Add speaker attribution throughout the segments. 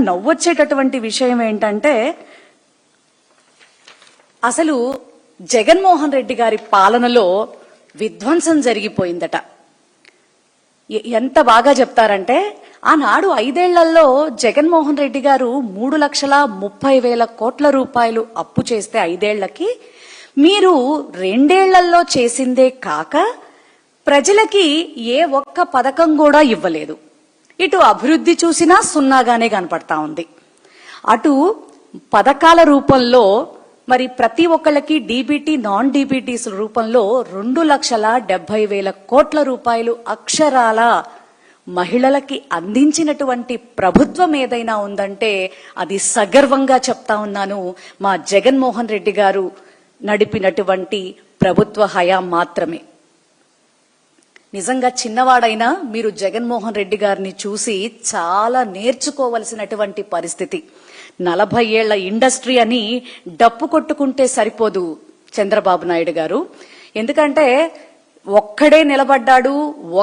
Speaker 1: నవ్వొచ్చేటటువంటి విషయం ఏంటంటే అసలు జగన్మోహన్ రెడ్డి గారి పాలనలో విధ్వంసం జరిగిపోయిందట. ఎంత బాగా చెప్తారంటే ఆనాడు 5 ఏళ్లలో జగన్మోహన్ రెడ్డి గారు 3,30,000 కోట్ల రూపాయలు అప్పు చేస్తే 5 ఏళ్లకి మీరు 2 ఏళ్లలో చేసిందే కాక ప్రజలకి ఏ ఒక్క పథకం కూడా ఇవ్వలేదు. ఇటు అభివృద్ధి చూసినా సున్నాగానే కనపడతా ఉంది. అటు పథకాల రూపంలో మరి ప్రతి ఒక్కళ్ళకి డీబీటీ నాన్ డీబీటీస్ రూపంలో 2,70,000 కోట్ల రూపాయలు అక్షరాల మహిళలకి అందించినటువంటి ప్రభుత్వం ఏదైనా ఉందంటే అది సగర్వంగా చెప్తా ఉన్నాను, మా జగన్మోహన్ రెడ్డి గారు నడిపినటువంటి ప్రభుత్వ హయాం మాత్రమే. నిజంగా చిన్నవాడైనా మీరు జగన్మోహన్ రెడ్డి గారిని చూసి చాలా నేర్చుకోవలసినటువంటి పరిస్థితి. 40 ఏళ్ల ఇండస్ట్రీ అని డప్పు కొట్టుకుంటే సరిపోదు చంద్రబాబు నాయుడు గారు. ఎందుకంటే ఒక్కడే నిలబడ్డాడు,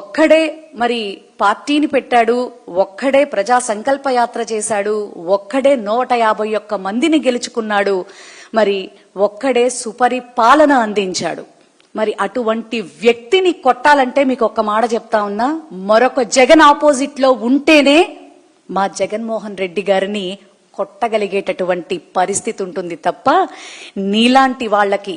Speaker 1: ఒక్కడే మరి పార్టీని పెట్టాడు, ఒక్కడే ప్రజా సంకల్ప యాత్ర చేశాడు, ఒక్కడే 151 మందిని గెలుచుకున్నాడు, మరి ఒక్కడే సుపరిపాలన అందించాడు. మరి అటువంటి వ్యక్తిని కొట్టాలంటే మీకు ఒక్క మాట చెప్తా ఉన్నా, మరొక జగన్ ఆపోజిట్ లో ఉంటేనే మా జగన్మోహన్ రెడ్డి గారిని కొట్టగలిగేటటువంటి పరిస్థితి ఉంటుంది తప్ప నీలాంటి వాళ్ళకి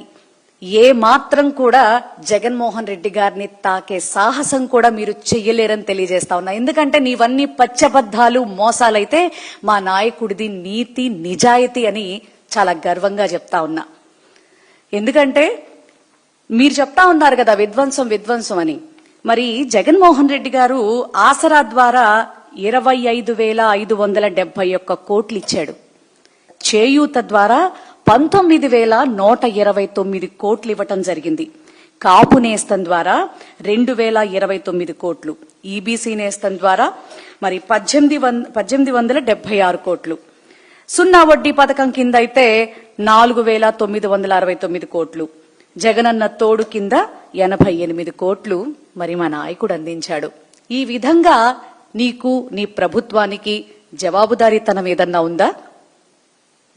Speaker 1: ఏ మాత్రం కూడా జగన్మోహన్ రెడ్డి గారిని తాకే సాహసం కూడా మీరు చెయ్యలేరని తెలియజేస్తా ఉన్నా. ఎందుకంటే నీవన్నీ పచ్చబద్ధాలు మోసాలైతే మా నాయకుడిది నీతి నిజాయితీ అని చాలా గర్వంగా చెప్తా ఉన్నా. ఎందుకంటే మీరు చెప్తా ఉన్నారు కదా విధ్వంసం విధ్వంసం అని. మరి జగన్మోహన్ రెడ్డి గారు ఆసరా ద్వారా 25,571 కోట్లు ఇచ్చాడు. చేయూత ద్వారా 19,129 కోట్లు ఇవ్వటం జరిగింది. కాపు నేస్తం ద్వారా 2,029 కోట్లు, ఈబీసీ నేస్తం ద్వారా మరి 1,876 కోట్లు, సున్నా వడ్డీ పథకం కింద అయితే 4,969 కోట్లు, జగనన్న తోడు కింద 88 కోట్లు మరి మా నాయకుడు అందించాడు. ఈ విధంగా నీకు నీ ప్రభుత్వానికి జవాబుదారీతనం ఏదన్నా ఉందా?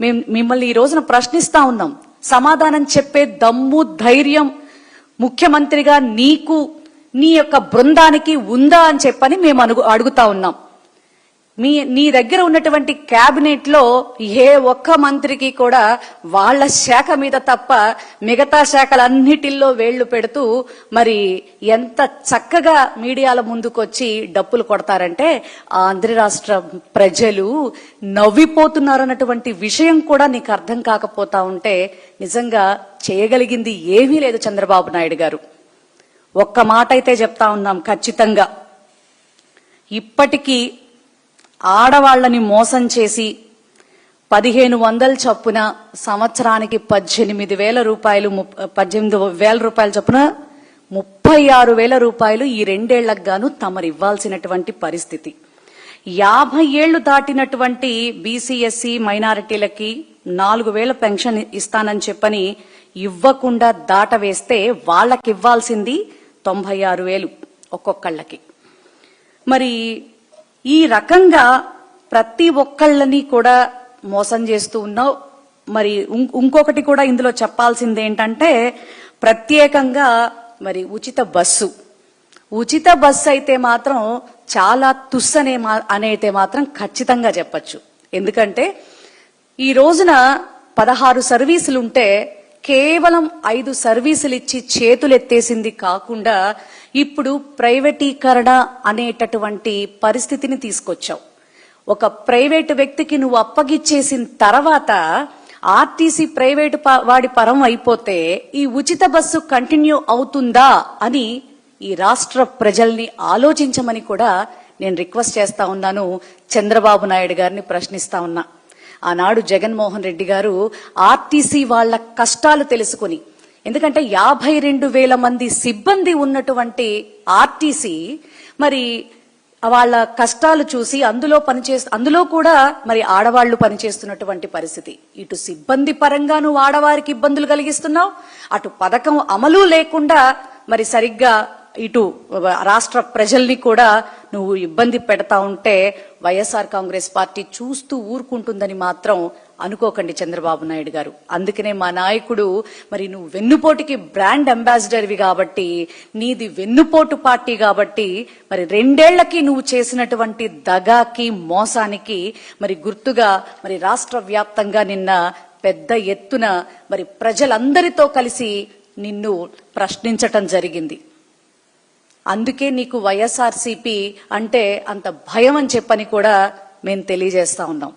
Speaker 1: మేము మిమ్మల్ని ఈ రోజున ప్రశ్నిస్తా ఉన్నాం. సమాధానం చెప్పే దమ్ము ధైర్యం ముఖ్యమంత్రిగా నీకు నీ యొక్క బృందానికి ఉందా అని చెప్పని మేము అడుగుతా ఉన్నాం. నీ దగ్గర ఉన్నటువంటి కేబినెట్ లో ఏ ఒక్క మంత్రికి కూడా వాళ్ళ శాఖ మీద తప్ప మిగతా శాఖలన్నిటిల్లో వేళ్లు పెడుతూ మరి ఎంత చక్కగా మీడియాల ముందుకొచ్చి డప్పులు కొడతారంటే ఆంధ్ర రాష్ట్ర ప్రజలు నవ్విపోతున్నారన్నటువంటి విషయం కూడా నీకు అర్థం కాకపోతా ఉంటే నిజంగా చేయగలిగింది ఏమీ లేదు చంద్రబాబు నాయుడు గారు. ఒక్క మాట అయితే చెప్తా ఉన్నాం ఖచ్చితంగా, ఇప్పటికీ ఆడవాళ్లని మోసం చేసి 1,500 చొప్పున సంవత్సరానికి 18,000 రూపాయలు 18,000 రూపాయల చొప్పున 36,000 రూపాయలు ఈ 2 ఏళ్లకు గాను తమరు ఇవ్వాల్సినటువంటి పరిస్థితి. 50 ఏళ్లు దాటినటువంటి బీసీఎస్సీ మైనారిటీలకి 4,000 పెన్షన్ ఇస్తానని చెప్పని ఇవ్వకుండా దాటవేస్తే వాళ్ళకి ఇవ్వాల్సింది 96,000 ఒక్కొక్కళ్ళకి. మరి ఈ రకంగా ప్రతి ఒక్కళ్ళని కూడా మోసం చేస్తూ ఉన్నావు. మరి ఇంకొకటి కూడా ఇందులో చెప్పాల్సింది ఏంటంటే ప్రత్యేకంగా మరి ఉచిత బస్సు అయితే మాత్రం చాలా తుస్సనే అనైతే మాత్రం ఖచ్చితంగా చెప్పచ్చు. ఎందుకంటే ఈ రోజున 16 సర్వీసులుంటే కేవలం 5 సర్వీసులు ఇచ్చి చేతులెత్తేసింది కాకుండా ఇప్పుడు ప్రైవేటీకరణ అనేటటువంటి పరిస్థితిని తీసుకొచ్చావు. ఒక ప్రైవేటు వ్యక్తికి నువ్వు అప్పగిచ్చేసిన తర్వాత ఆర్టీసీ ప్రైవేటు వాడి పరం అయిపోతే ఈ ఉచిత బస్సు కంటిన్యూ అవుతుందా అని ఈ రాష్ట్ర ప్రజల్ని ఆలోచించమని కూడా నేను రిక్వెస్ట్ చేస్తా ఉన్నాను. చంద్రబాబు నాయుడు గారిని ప్రశ్నిస్తా ఉన్నా. ఆనాడు జగన్మోహన్ రెడ్డి గారు ఆర్టీసీ వాళ్ల కష్టాలు తెలుసుకుని, ఎందుకంటే 52,000 మంది సిబ్బంది ఉన్నటువంటి ఆర్టీసీ మరి వాళ్ళ కష్టాలు చూసి అందులో కూడా మరి ఆడవాళ్లు పనిచేస్తున్నటువంటి పరిస్థితి. ఇటు సిబ్బంది పరంగా నువ్వు ఆడవారికి ఇబ్బందులు కలిగిస్తున్నావు, అటు పథకం అమలు లేకుండా మరి సరిగ్గా ఇటు రాష్ట్ర ప్రజల్ని కూడా నువ్వు ఇబ్బంది పెడతా ఉంటే వైఎస్ఆర్ కాంగ్రెస్ పార్టీ చూస్తూ ఊరుకుంటుందని మాత్రం అనుకోకండి చంద్రబాబు నాయుడు గారు. అందుకనే మా నాయకుడు మరి నువ్వు వెన్నుపోటుకి బ్రాండ్ అంబాసిడర్వి కాబట్టి, నీది వెన్నుపోటు పార్టీ కాబట్టి, మరి 2 ఏళ్లకి నువ్వు చేసినటువంటి దగాకి మోసానికి మరి గుర్తుగా మరి రాష్ట్ర వ్యాప్తంగా నిన్న పెద్ద ఎత్తున మరి ప్రజలందరితో కలిసి నిన్ను ప్రశ్నించటం జరిగింది. అందుకే నీకు వైఎస్ఆర్సీపీ అంటే అంత భయం అని చెప్పని కూడా మేము తెలియజేస్తా ఉన్నాం.